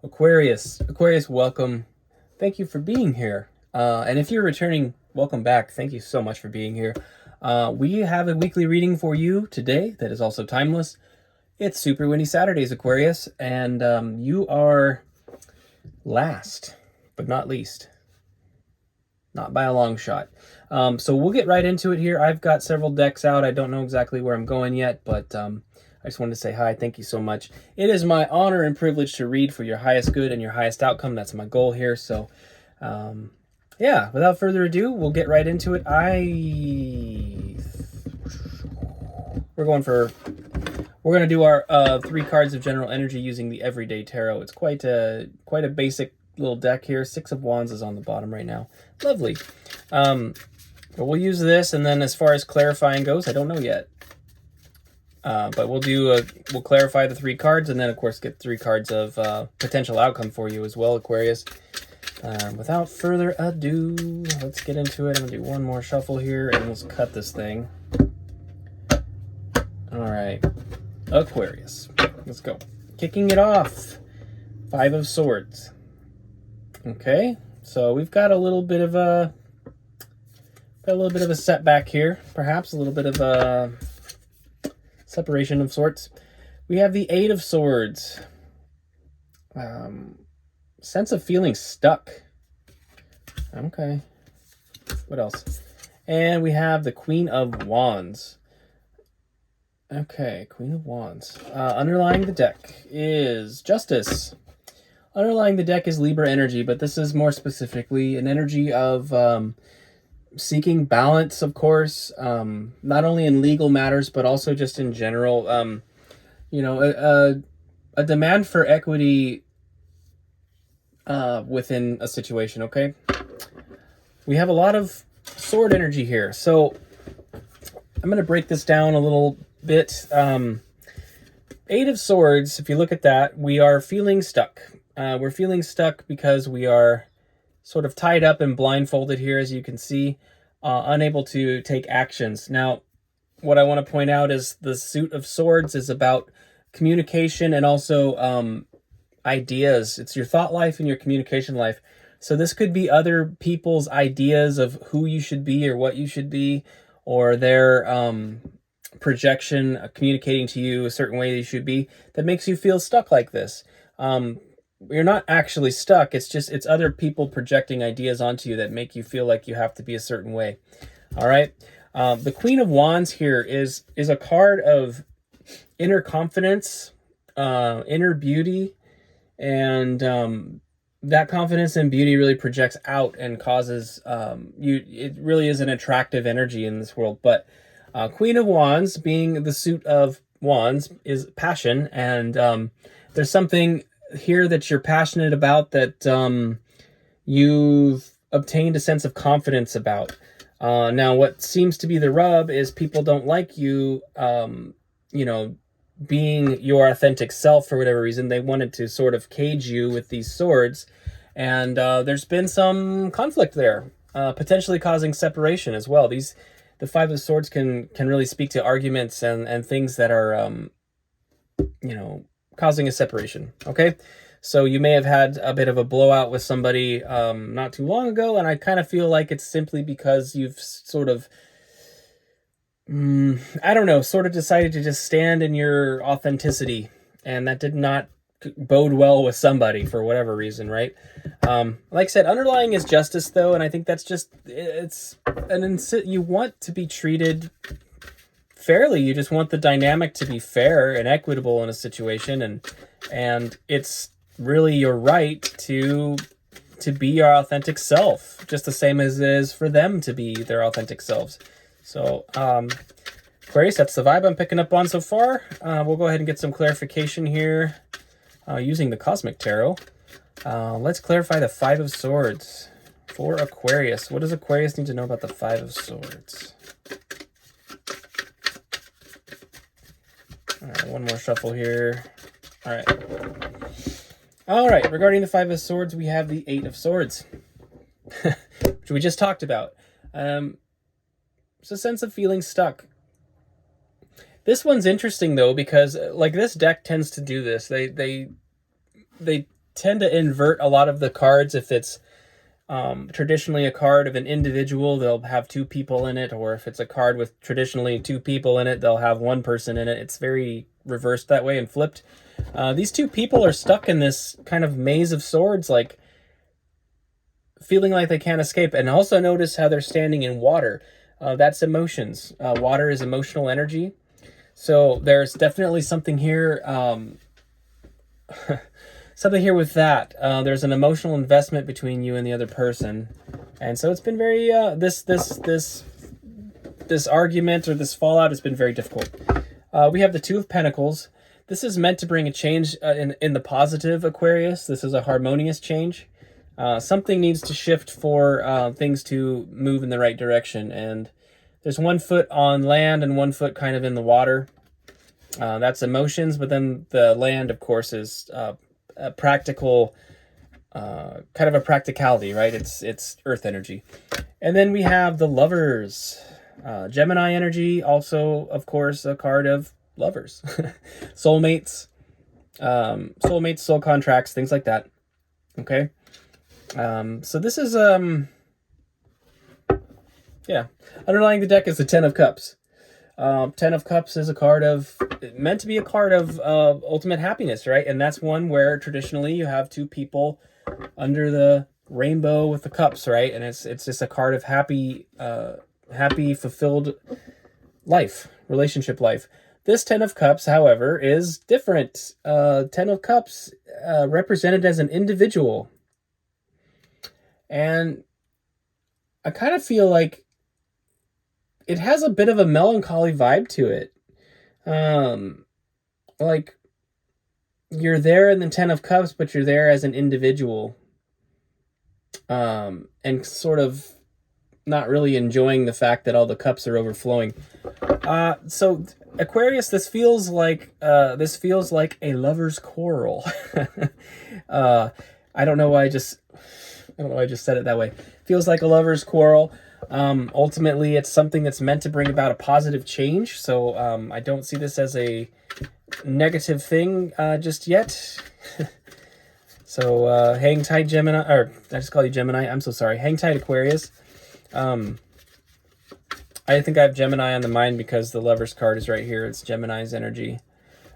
Aquarius, welcome. Thank you for being here. And if you're returning, welcome back. Thank you so much for being here. We have a weekly reading for you today that is also timeless. It's Super Windy Saturdays, Aquarius, and you are last, but not least. Not by a long shot. So we'll get right into it here. I've got several decks out. I don't know exactly where I'm going yet, but I just wanted to say hi. Thank you so much. It is my honor and privilege to read for your highest good and your highest outcome. That's my goal here. So, yeah, without further ado, we'll get right into it. We're going to do our 3 cards of general energy using the Everyday Tarot. It's quite a basic little deck here. 6 of Wands is on the bottom right now. Lovely. But we'll use this, and then as far as clarifying goes, I don't know yet. But we'll clarify the 3 cards, and then of course get 3 cards of potential outcome for you as well, Aquarius. Without further ado, let's get into it. I'm gonna do one more shuffle here, and let's cut this thing. All right, Aquarius, let's go. Kicking it off, 5 of Swords. Okay, so we've got a little bit of a setback here, perhaps a little bit of a separation of sorts. We have the 8 of Swords. Sense of feeling stuck. Okay. What else? And we have the Queen of Wands. Okay, Queen of Wands. Underlying the deck is Justice. Underlying the deck is Libra energy, but this is more specifically an energy of seeking balance, of course, not only in legal matters, but also just in general. A demand for equity within a situation, okay? We have a lot of sword energy here. So I'm going to break this down a little bit. 8 of Swords, if you look at that, we are feeling stuck. We're feeling stuck because we are sort of tied up and blindfolded here, as you can see, unable to take actions. Now, what I want to point out is the Suit of Swords is about communication and also ideas. It's your thought life and your communication life. So this could be other people's ideas of who you should be or what you should be, or their projection communicating to you a certain way you should be that makes you feel stuck like this. You're not actually stuck. It's other people projecting ideas onto you that make you feel like you have to be a certain way. All right. The Queen of Wands here is a card of inner confidence, inner beauty, and that confidence and beauty really projects out and causes it really is an attractive energy in this world. But Queen of Wands, being the suit of Wands, is passion, and there's something here that you're passionate about that you've obtained a sense of confidence about. Now, what seems to be the rub is people don't like you, being your authentic self for whatever reason. They wanted to sort of cage you with these swords, and there's been some conflict there, potentially causing separation as well. The 5 of Swords can really speak to arguments and things that are, causing a separation, okay? So you may have had a bit of a blowout with somebody not too long ago, and I kind of feel like it's simply because you've sort of, sort of decided to just stand in your authenticity, and that did not bode well with somebody for whatever reason, right? Like I said, underlying is Justice, though, and I think that's just, you want to be treated fairly. You just want the dynamic to be fair and equitable in a situation, and it's really your right to be your authentic self, just the same as it is for them to be their authentic selves. So, Aquarius, that's the vibe I'm picking up on so far. We'll go ahead and get some clarification here using the Cosmic Tarot. Let's clarify the 5 of Swords for Aquarius. What does Aquarius need to know about the 5 of Swords? All right, one more shuffle here. All right. Regarding the 5 of Swords, we have the 8 of Swords, which we just talked about. It's a sense of feeling stuck. This one's interesting, though, because like this deck tends to do this. They tend to invert a lot of the cards. If it's traditionally a card of an individual, they'll have two people in it, or if it's a card with traditionally two people in it, they'll have one person in it. It's very reversed that way and flipped. These two people are stuck in this kind of maze of swords, like feeling like they can't escape. And also notice how they're standing in water. That's emotions. Water is emotional energy. So there's definitely something here. Something here with that. There's an emotional investment between you and the other person, and so it's been very this argument or this fallout has been very difficult. We have the Two of Pentacles. This is meant to bring a change in the positive, Aquarius. This is a harmonious change. Something needs to shift for things to move in the right direction, and there's 1 foot on land and 1 foot kind of in the water. That's emotions, but then the land, of course, is a practical, kind of a practicality, right? It's earth energy. And then we have the Lovers. Gemini energy, also, of course, a card of lovers. Soulmates, soul contracts, things like that. Okay? So this is, yeah. Underlying the deck is the Ten of Cups. Ten of Cups is a card of, meant to be a card of ultimate happiness, right? And that's one where traditionally you have two people under the rainbow with the cups, right? And it's just a card of happy, fulfilled life, relationship life. This Ten of Cups, however, is different. Ten of Cups represented as an individual. And I kind of feel like it has a bit of a melancholy vibe to it. Like you're there in the Ten of Cups, but you're there as an individual. And sort of not really enjoying the fact that all the cups are overflowing. So Aquarius, this feels like a lover's quarrel. I don't know why I just said it that way. Feels like a lover's quarrel. Ultimately, it's something that's meant to bring about a positive change. So I don't see this as a negative thing just yet. So hang tight, Gemini, or I just call you Gemini. I'm so sorry. Hang tight, Aquarius. I think I have Gemini on the mind because the Lover's card is right here. It's Gemini's energy.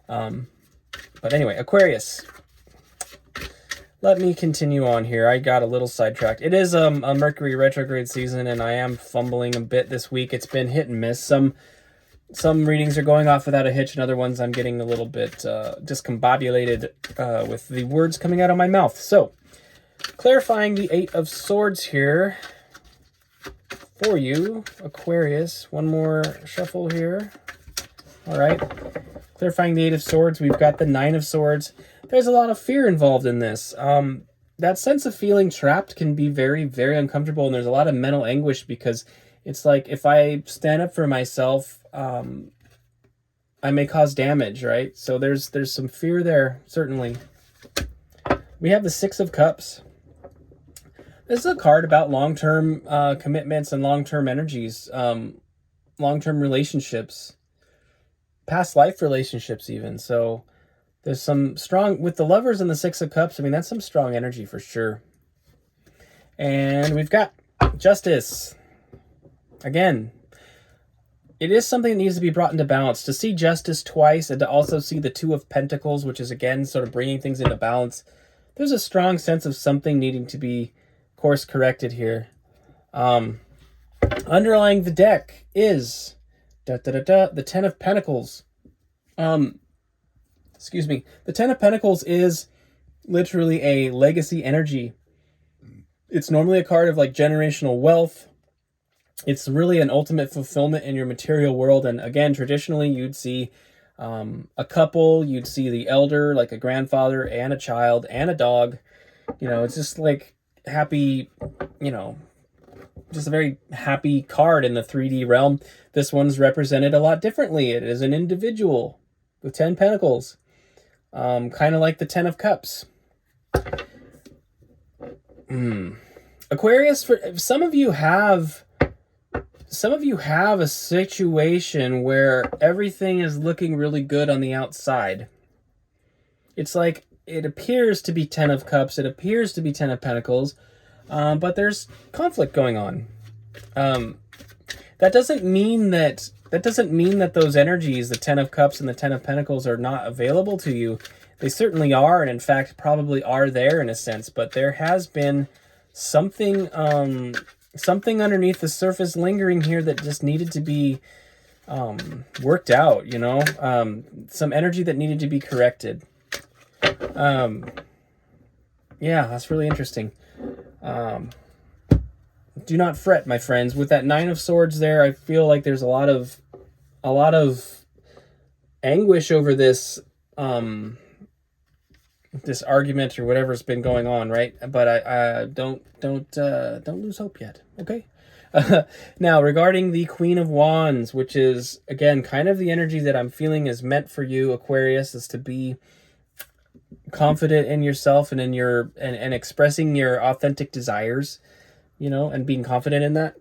But anyway, Aquarius. Let me continue on here. I got a little sidetracked. It is a Mercury retrograde season, and I am fumbling a bit this week. It's been hit and miss. Some readings are going off without a hitch, and other ones I'm getting a little bit discombobulated with the words coming out of my mouth. So, clarifying the Eight of Swords here for you, Aquarius. One more shuffle here. All right. Clarifying the Eight of Swords, we've got the Nine of Swords. There's a lot of fear involved in this. That sense of feeling trapped can be very, very uncomfortable, and there's a lot of mental anguish because it's like if I stand up for myself, I may cause damage, right? So there's some fear there, certainly. We have the Six of Cups. This is a card about long-term commitments and long-term energies, long-term relationships, past life relationships even. So there's some strong, with the Lovers and the Six of Cups, I mean, that's some strong energy for sure. And we've got Justice. Again, it is something that needs to be brought into balance. To see Justice twice and to also see the Two of Pentacles, which is, again, sort of bringing things into balance, there's a strong sense of something needing to be course corrected here. Underlying the deck is the Ten of Pentacles. Excuse me. The Ten of Pentacles is literally a legacy energy. It's normally a card of like generational wealth. It's really an ultimate fulfillment in your material world. And again, traditionally you'd see a couple, you'd see the elder, like a grandfather and a child and a dog. You know, it's just like happy, you know, just a very happy card in the 3D realm. This one's represented a lot differently. It is an individual with 10 pentacles. Kind of like the Ten of Cups. Aquarius, for some of you have a situation where everything is looking really good on the outside. It's like it appears to be 10 of Cups, it appears to be 10 of Pentacles, but there's conflict going on. That doesn't mean that those energies, the 10 of Cups and the 10 of Pentacles, are not available to you. They certainly are, and in fact probably are there in a sense, but there has been something something underneath the surface lingering here that just needed to be worked out, you know? Some energy that needed to be corrected. Yeah, that's really interesting. Do not fret, my friends. With that 9 of Swords there, I feel like there's a lot of anguish over this this argument or whatever's been going on, right? But I don't lose hope yet. Okay. Now, regarding the Queen of Wands, which is again kind of the energy that I'm feeling is meant for you, Aquarius, is to be confident in yourself and in your and expressing your authentic desires, you know, and being confident in that.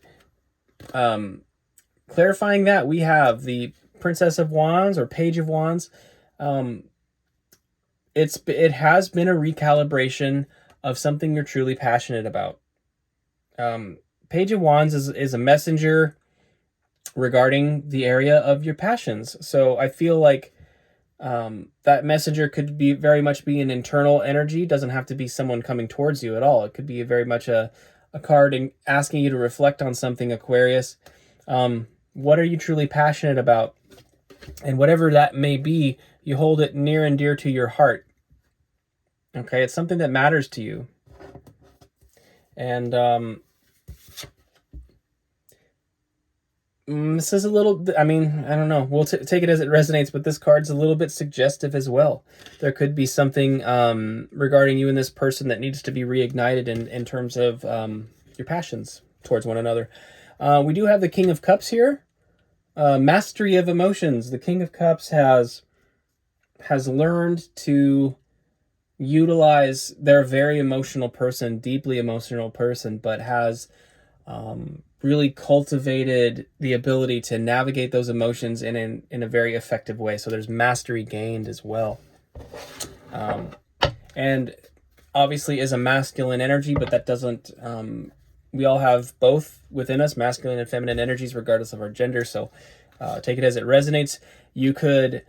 Clarifying that, we have the Princess of Wands or Page of Wands. It has been a recalibration of something you're truly passionate about. Page of Wands is a messenger regarding the area of your passions. So I feel like that messenger could be very much be an internal energy. It doesn't have to be someone coming towards you at all. It could be very much a card asking you to reflect on something, Aquarius. What are you truly passionate about? And whatever that may be, you hold it near and dear to your heart. Okay, it's something that matters to you. And this is a little, I mean, I don't know. We'll take it as it resonates, but this card's a little bit suggestive as well. There could be something regarding you and this person that needs to be reignited in terms of your passions towards one another. We do have the King of Cups here. Mastery of emotions. The King of Cups has learned to utilize their very emotional person, deeply emotional person, but has really cultivated the ability to navigate those emotions in a very effective way. So there's mastery gained as well. And obviously is a masculine energy, but that doesn't, we all have both within us, masculine and feminine energies, regardless of our gender. So take it as it resonates. You could,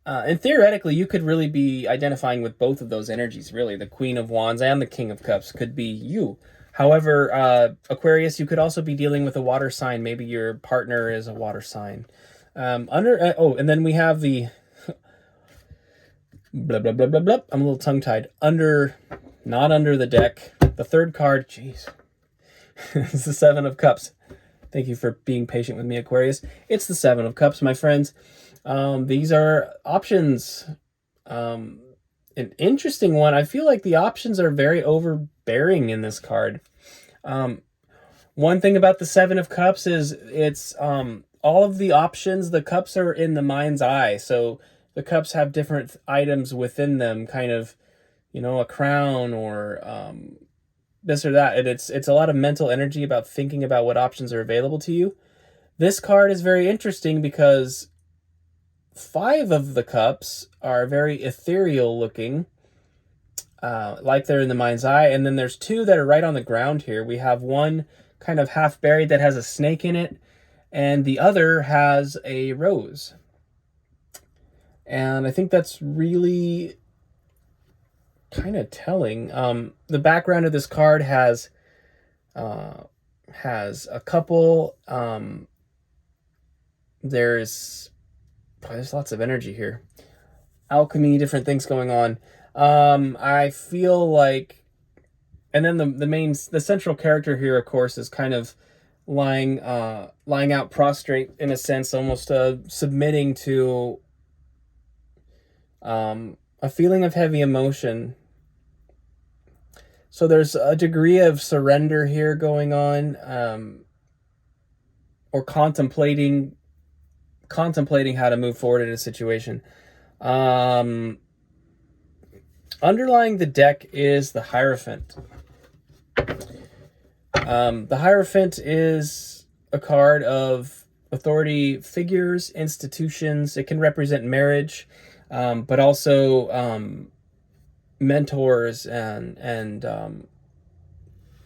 and theoretically, you could really be identifying with both of those energies, really. The Queen of Wands and the King of Cups could be you. However, Aquarius, you could also be dealing with a water sign. Maybe your partner is a water sign. And then we have the blah, blah, blah, blah, blah. I'm a little tongue-tied. Not under the deck. The third card, jeez. It's the 7 of Cups. Thank you for being patient with me, Aquarius. It's the 7 of Cups, my friends. These are options. An interesting one. I feel like the options are very overbearing in this card. One thing about the 7 of Cups is it's all of the options, the cups are in the mind's eye. So the cups have different items within them, kind of, you know, a crown or this or that. And it's a lot of mental energy about thinking about what options are available to you. This card is very interesting because 5 of the cups are very ethereal looking, like they're in the mind's eye. And then there's 2 that are right on the ground here. We have one kind of half buried that has a snake in it, and the other has a rose. And I think that's really kind of telling. The background of this card has a couple, there's lots of energy here. Alchemy, different things going on. I feel like, and then the central character here, of course, is kind of lying out prostrate in a sense, almost submitting to a feeling of heavy emotion. So there's a degree of surrender here going on, or contemplating how to move forward in a situation. Underlying the deck is the Hierophant. The Hierophant is a card of authority figures, institutions. It can represent marriage, but also mentors and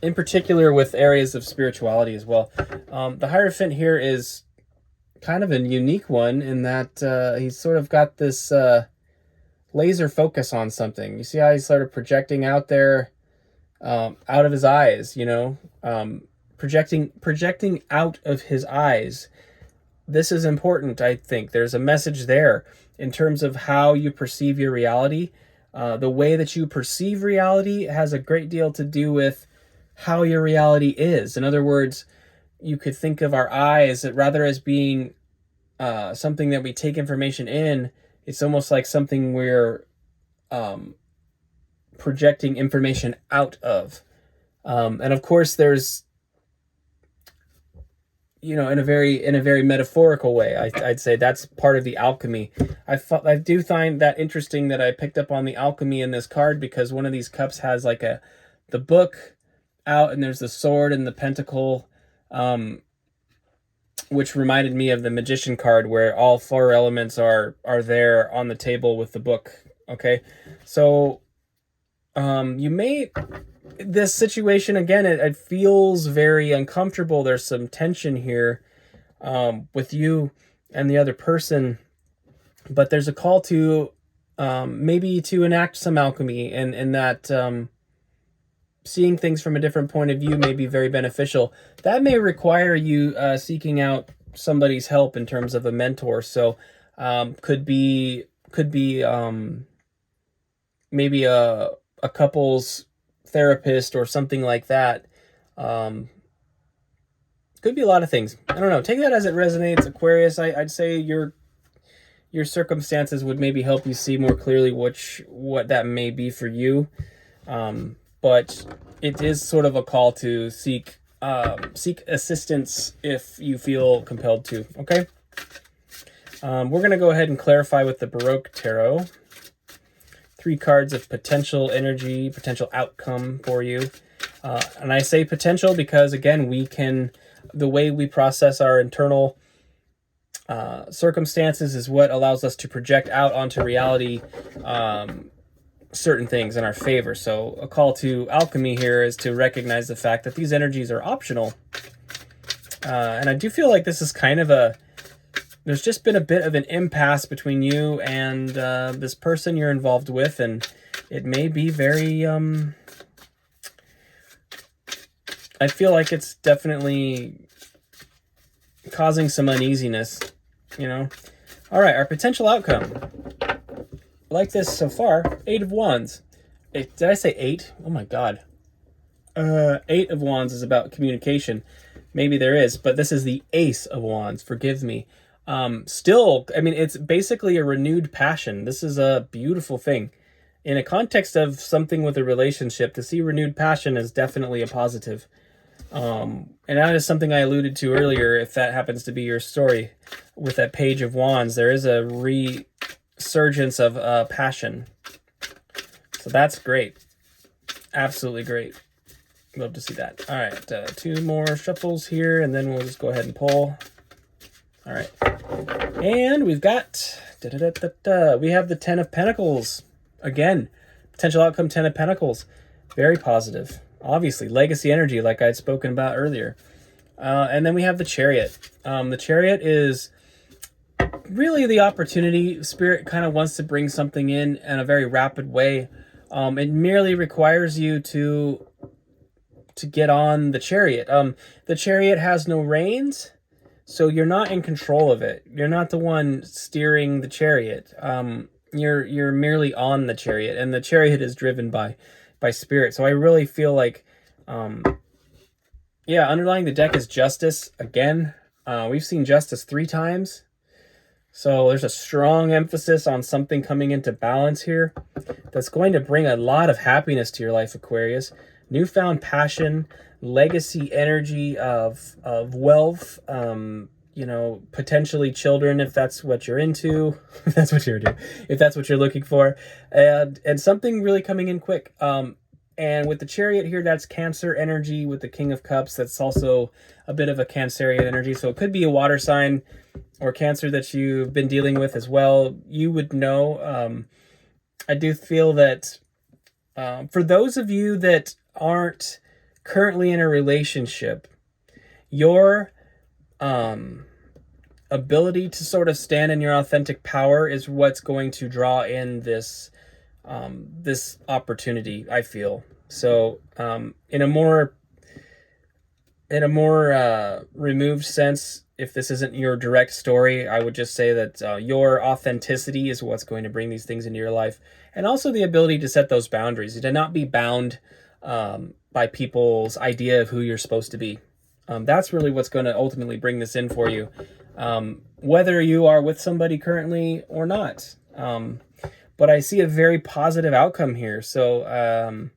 in particular with areas of spirituality as well. The Hierophant here is kind of a unique one in that he's sort of got this laser focus on something. You see how he's sort of projecting out there, out of his eyes, projecting out of his eyes. This is important, I think. There's a message there in terms of how you perceive your reality. The way that you perceive reality has a great deal to do with how your reality is. In other words, you could think of our eyes rather as being something that we take information in. It's almost like something we're projecting information out of. And of course, there's, in a very metaphorical way, I'd say that's part of the alchemy. I do find that interesting that I picked up on the alchemy in this card, because one of these cups has like the book out, and there's the sword and the pentacle, which reminded me of the magician card where all four elements are there on the table with the book. Okay, so this situation, again, it feels very uncomfortable. There's some tension here with you and the other person, but there's a call to maybe to enact some alchemy, and that seeing things from a different point of view may be very beneficial. That may require you seeking out somebody's help in terms of a mentor. So could be maybe a couple's therapist or something like that. Could be a lot of things. I don't know. Take that as it resonates, Aquarius. I'd say your circumstances would maybe help you see more clearly what that may be for you. But it is sort of a call to seek assistance if you feel compelled to. Okay. We're going to go ahead and clarify with the Baroque Tarot. 3 cards of potential energy, potential outcome for you. And I say potential because, again, the way we process our internal circumstances is what allows us to project out onto reality certain things in our favor. So a call to alchemy here is to recognize the fact that these energies are optional. And I do feel like this is kind of there's just been a bit of an impasse between you and this person you're involved with, and it may be very, I feel like it's definitely causing some uneasiness, All right, our potential outcome. I like this so far. 8 of Wands. Did I say 8? Oh my God. 8 of Wands is about communication. Maybe there is, but this is the Ace of Wands. Forgive me. Still, I mean, it's basically a renewed passion. This is a beautiful thing. In a context of something with a relationship, to see renewed passion is definitely a positive. And that is something I alluded to earlier. If that happens to be your story with that Page of Wands, there is a resurgence of passion. So that's great. Absolutely great. Love to see that. All right, 2 more shuffles here, and then we'll just go ahead and pull. All right, and we've got, we have the 10 of Pentacles. Again, potential outcome 10 of Pentacles. Very positive. Obviously, legacy energy like I'd spoken about earlier. And then we have the Chariot. The Chariot is really the opportunity. Spirit kind of wants to bring something in a very rapid way. It merely requires you to get on the Chariot. The Chariot has no reins, so you're not in control of it. You're not the one steering the Chariot. You're merely on the Chariot, and the Chariot is driven by Spirit. So I really feel like, underlying the deck is Justice. Again, we've seen Justice 3 times. So there's a strong emphasis on something coming into balance here that's going to bring a lot of happiness to your life, Aquarius. Newfound passion, legacy energy of wealth, potentially children if that's what you're into, if that's what you're looking for, and something really coming in quick. And with the Chariot here, that's Cancer energy. With the King of Cups, that's also a bit of a Cancerian energy. So it could be a water sign or Cancer that you've been dealing with as well. You would know. I do feel that For those of you that aren't currently in a relationship, your ability to sort of stand in your authentic power is what's going to draw in this this opportunity, I feel. So in a more removed sense, if this isn't your direct story, I would just say that your authenticity is what's going to bring these things into your life, and also the ability to set those boundaries, to not be bound by people's idea of who you're supposed to be. That's really what's going to ultimately bring this in for you, whether you are with somebody currently or not. But I see a very positive outcome here. So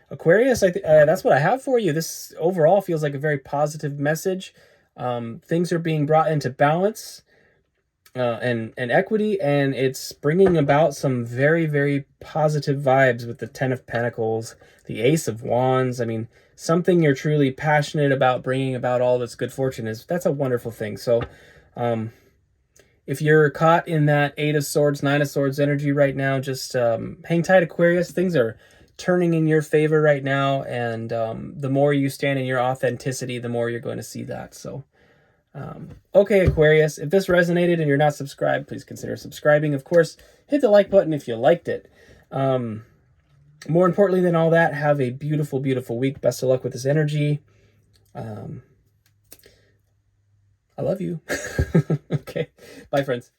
Aquarius, that's what I have for you. This overall feels like a very positive message. Things are being brought into balance and equity, and it's bringing about some very, very positive vibes with the Ten of Pentacles, the Ace of Wands. I mean, something you're truly passionate about bringing about all this good fortune that's a wonderful thing. So if you're caught in that Eight of Swords, Nine of Swords energy right now, just hang tight, Aquarius. Things are turning in your favor right now, and the more you stand in your authenticity, the more you're going to see that. So okay, Aquarius, if this resonated and you're not subscribed, please consider subscribing. Of course, hit the like button if you liked it. More importantly than all that, have a beautiful, beautiful week. Best of luck with this energy. I love you. Okay, bye, friends.